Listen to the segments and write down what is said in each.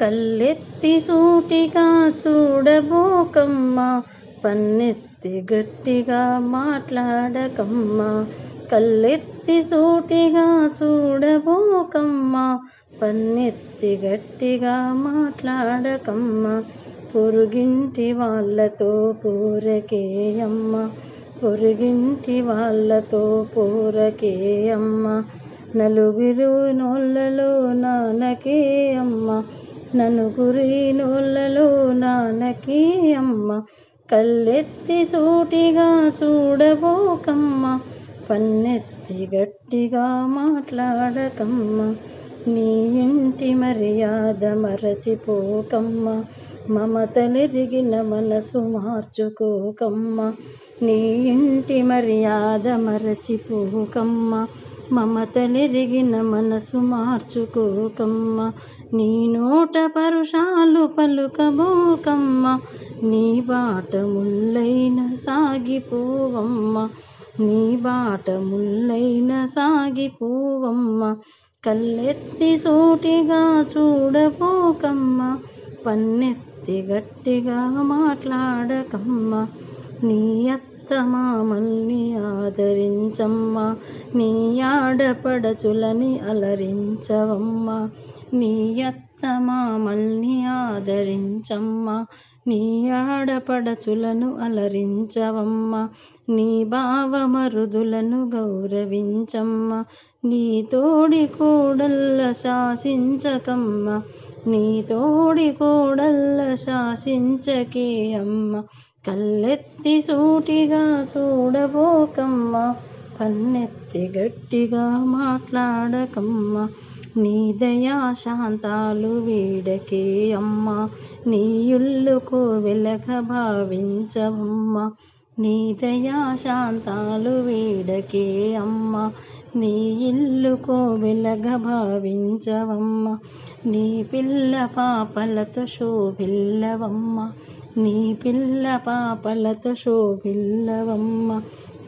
కళ్ళెత్తి సూటిగా చూడబోకమ్మా, పన్నెత్తి గట్టిగా మాట్లాడకమ్మా. కళ్ళెత్తి సూటిగా చూడబోకమ్మా, పన్నెత్తి గట్టిగా మాట్లాడకమ్మా. పొరుగింటి వాళ్ళతో పోరకేయమ్మా, పొరుగింటి వాళ్ళతో పోరకేయమ్మా. నలుగురు నోళ్ళలో నానకే అమ్మ, నలుగురి నోళ్ళలో నానకే అమ్మ. కళ్ళెత్తి సూటిగా చూడబోకమ్మ, పన్నెత్తి గట్టిగా మాట్లాడకమ్మ. నీ ఇంటి మర్యాద మరచిపోకమ్మ, మమతలెరిగిన మనసు మార్చుకోకమ్మ. నీ ఇంటి మర్యాద మరచిపోకమ్మ, మమతలెరిగిన మనసు మార్చుకోకమ్మ. నీ నోట పరుషాలు పలుకబోకమ్మ, నీ బాట ముల్లైన సాగిపోవమ్మ, నీ బాట ముల్లైన సాగిపోవమ్మ. కళ్ళెత్తి సూటిగా చూడబోకమ్మ, పన్నెత్తి గట్టిగా మాట్లాడకమ్మ. నీ అత్తమామల్ని ఆదరించమ్మా, నీ ఆడపడచులని అలరించవమ్మా. నీ అత్తమామల్ని ఆదరించమ్మా, నీ ఆడపడచులను అలరించవమ్మా. నీ బావమరుదులను గౌరవించమ్మా, నీ తోడి కోడళ్ళ శాసించకమ్మ, నీ తోడి కోడళ్ళ శాసించకే అమ్మ. కళ్ళెత్తి సూటిగా చూడబోకమ్మ, పన్నెత్తి గట్టిగా మాట్లాడకమ్మ. నీ దయా శాంతాలు వీడకే అమ్మ, నీ ఇల్లుకు వెలగ భావించవమ్మ. నీ దయా శాంతాలు వీడకే అమ్మ, నీ ఇల్లుకు వెలగ భావించవమ్మ. నీ పిల్ల పాపలతో శోభిల్లవమ్మ, నీ పిల్ల పాపలతో శోభిల్లవమ్మ.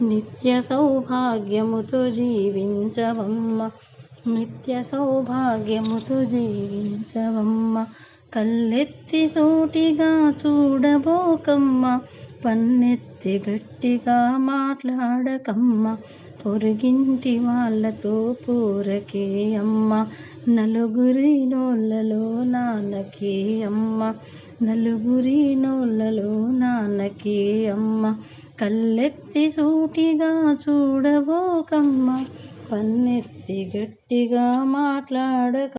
నిత్య సౌభాగ్యముతో జీవించవమ్మ, నిత్య సౌభాగ్యముతో జీవించవమ్మ. కళ్ళెత్తి సూటిగా చూడబోకమ్మ, పన్నెత్తి గట్టిగా మాట్లాడకమ్మ. పొరుగింటి వాళ్ళతో పోరకే అమ్మ, నలుగురి నోళ్ళలో నానకే అమ్మ, నలుగురి నోళ్ళలో నానకే అమ్మ. కళ్ళెత్తి సూటిగా చూడబోకమ్మ, పన్నెత్తి గట్టిగా మాట్లాడక.